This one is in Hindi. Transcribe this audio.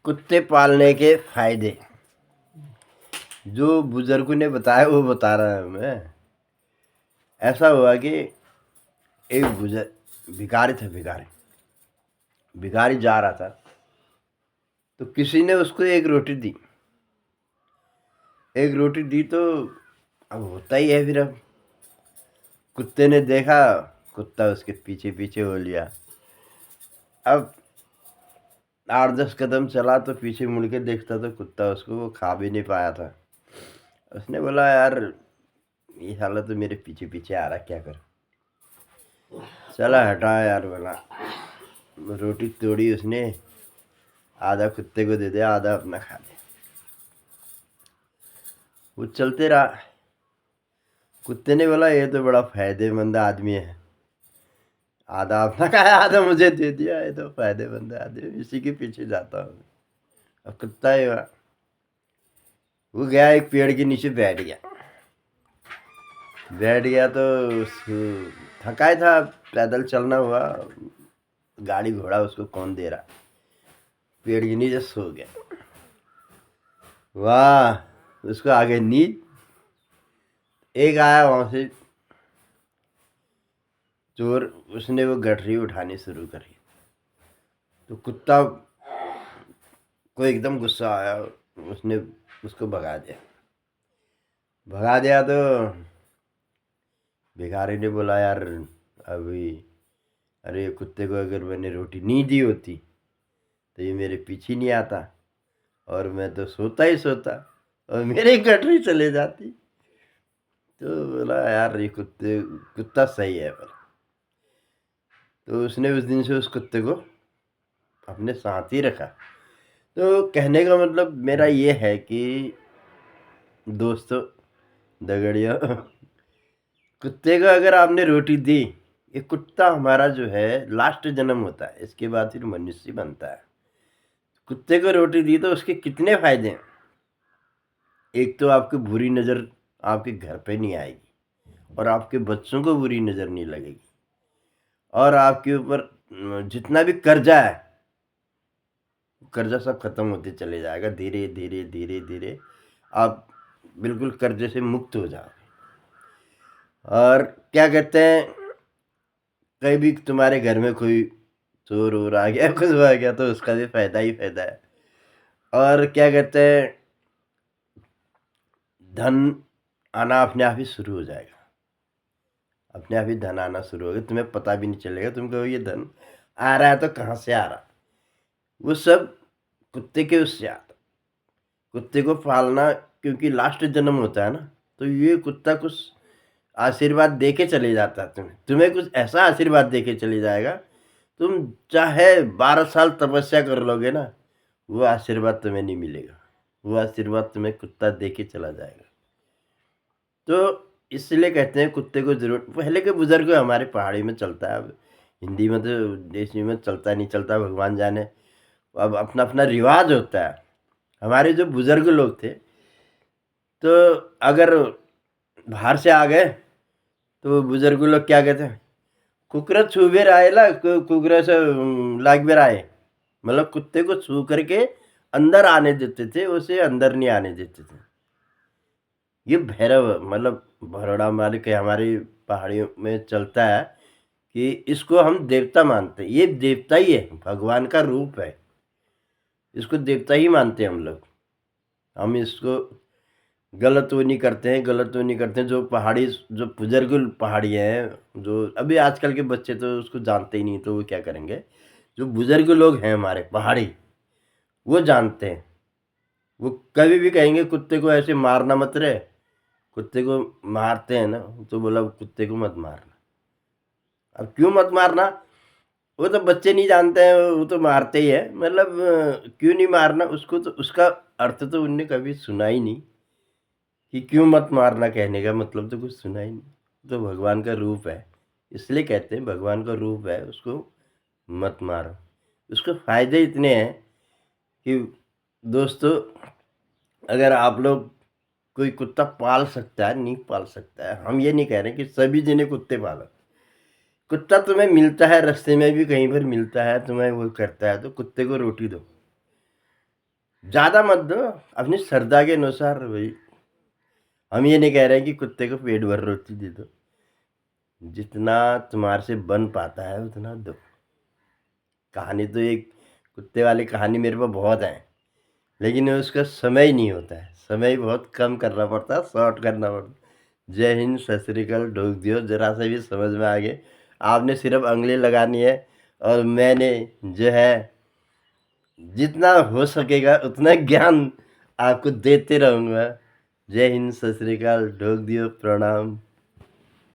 कुत्ते पालने के फायदे जो बुजुर्गों ने बताया वो बता रहा हूँ मैं। ऐसा हुआ कि एक बुजुर्ग भिखारी था। भिखारी जा रहा था तो किसी ने उसको एक रोटी दी तो अब होता ही है। फिर अब कुत्ते ने देखा, कुत्ता उसके पीछे पीछे हो लिया। अब 8-10 कदम चला तो पीछे मुड़ के देखता तो कुत्ता उसको वो खा भी नहीं पाया था। उसने बोला, यार ये साला तो मेरे पीछे पीछे आ रहा, क्या कर। चला हटा यार, बोला। रोटी तोड़ी उसने, आधा कुत्ते को दे दिया, आधा अपना खा लिया। वो चलते रहा। कुत्ते ने बोला, ये तो बड़ा फायदेमंद आदमी है, आधा अपना खाया आधा मुझे दे दिया, ये तो फायदेमंद आदमी, इसी के पीछे जाता हूँ। अब कुत्ता ही हुआ। वो गया एक पेड़ के नीचे बैठ गया तो थका ही था, पैदल चलना हुआ, गाड़ी घोड़ा उसको कौन दे रहा। पेड़ के नीचे सो गया। वाह, उसको आगे नींद। एक आया वहां से चोर, उसने वो गठरी उठानी शुरू करी तो कुत्ता को एकदम गुस्सा आया। उसने उसको भगा दिया तो भिखारी ने बोला, यार अभी, अरे कुत्ते को अगर मैंने रोटी नहीं दी होती तो ये मेरे पीछे नहीं आता, और मैं तो सोता ही सोता और मेरी गठरी चले जाती। तो बोला, यार ये कुत्ता सही है। बोला तो उसने उस दिन से उस कुत्ते को अपने साथ ही रखा। तो कहने का मतलब मेरा ये है कि दोस्तों, दगड़ियों, कुत्ते को अगर आपने रोटी दी, ये कुत्ता हमारा जो है लास्ट जन्म होता है, इसके बाद फिर मनुष्य बनता है। कुत्ते को रोटी दी तो उसके कितने फायदे हैं। एक तो आपकी बुरी नज़र आपके घर पे नहीं आएगी, और आपके बच्चों को बुरी नज़र नहीं लगेगी, और आपके ऊपर जितना भी कर्जा है, कर्जा सब खत्म होते चले जाएगा। धीरे धीरे धीरे धीरे आप बिल्कुल कर्जे से मुक्त हो जाओ। और क्या कहते हैं, कहीं भी तुम्हारे घर में कोई चोर वोर आ गया, कुछ आ गया, तो उसका भी फायदा ही फायदा है। और क्या कहते हैं, धन आना अपने आप ही शुरू हो जाएगा। अपने आप ही धन आना शुरू होगा, तुम्हें पता भी नहीं चलेगा। तुम कहो ये धन आ रहा है तो कहाँ से आ रहा, वो सब कुत्ते के उससे आता। कुत्ते को पालना क्योंकि लास्ट जन्म होता है ना, तो ये कुत्ता कुछ आशीर्वाद दे के चले जाता है। तुम्हें कुछ ऐसा आशीर्वाद दे के चले जाएगा, तुम चाहे 12 साल तपस्या कर लोगे ना, वो आशीर्वाद तुम्हें नहीं मिलेगा। वो आशीर्वाद तुम्हें कुत्ता दे के चला जाएगा। तो इसलिए कहते हैं कुत्ते को जरूर, पहले के बुजुर्ग हमारे पहाड़ी में चलता है, अब हिंदी में तो देश में चलता नहीं चलता भगवान जाने। अब अपना अपना रिवाज होता है। हमारे जो बुजुर्ग लोग थे, तो अगर बाहर से आ गए तो बुजुर्ग लोग क्या कहते हैं, कुकरा छू बेर आएला, कुकरा से लाग बेर आए। मतलब कुत्ते को छू करके अंदर आने देते थे, उसे अंदर नहीं आने देते थे। ये भैरव, मतलब भरोड़ा मार के हमारी पहाड़ियों में चलता है कि इसको हम देवता मानते हैं। ये देवता ही है, भगवान का रूप है, इसको देवता ही मानते हैं हम लोग। हम इसको गलत वो नहीं करते हैं, गलत वो नहीं करते हैं। जो पहाड़ी, जो बुजुर्ग पहाड़ी हैं, जो अभी आजकल के बच्चे तो उसको जानते ही नहीं, तो वो क्या करेंगे। जो बुजुर्ग लोग हैं हमारे पहाड़ी, वो जानते हैं। वो कभी भी कहेंगे कुत्ते को ऐसे मारना मत रे। कुत्ते को मारते हैं ना, तो बोला कुत्ते को मत मारना। अब क्यों मत मारना, वो तो बच्चे नहीं जानते हैं, वो तो मारते ही है। मतलब क्यों नहीं मारना उसको, तो उसका अर्थ तो उनने कभी सुना ही नहीं कि क्यों मत मारना। कहने का मतलब तो कुछ सुना ही नहीं। तो भगवान का रूप है, इसलिए कहते हैं भगवान का रूप है, उसको मत मारो। उसके फायदे इतने हैं कि दोस्तों, अगर आप लोग, कोई कुत्ता पाल सकता है, नहीं पाल सकता है, हम ये नहीं कह रहे कि सभी जने कुत्ते पालो। कुत्ता तुम्हें मिलता है रास्ते में भी, कहीं पर मिलता है, तुम्हें वो करता है, तो कुत्ते को रोटी दो। ज़्यादा मत दो, अपनी श्रद्धा के अनुसार भई। हम ये नहीं कह रहे हैं कि कुत्ते को पेट भर रोटी दे दो। जितना तुम्हारे से बन पाता है उतना दो। कहानी तो एक कुत्ते वाली कहानी मेरे पास बहुत है, लेकिन उसका समय ही नहीं होता है। समय बहुत कम करना पड़ता है, शॉर्ट करना पड़ता है। जय हिंद, सत श्री अकाल, ठोक दियो, ज़रा-सा भी समझ में आ गए। आपने सिर्फ़ उँगली लगानी है और मैंने जो है जितना हो सकेगा उतना ज्ञान आपको देते रहूँगा। जय हिंद, सत श्री अकाल, ठोक दियो, प्रणाम।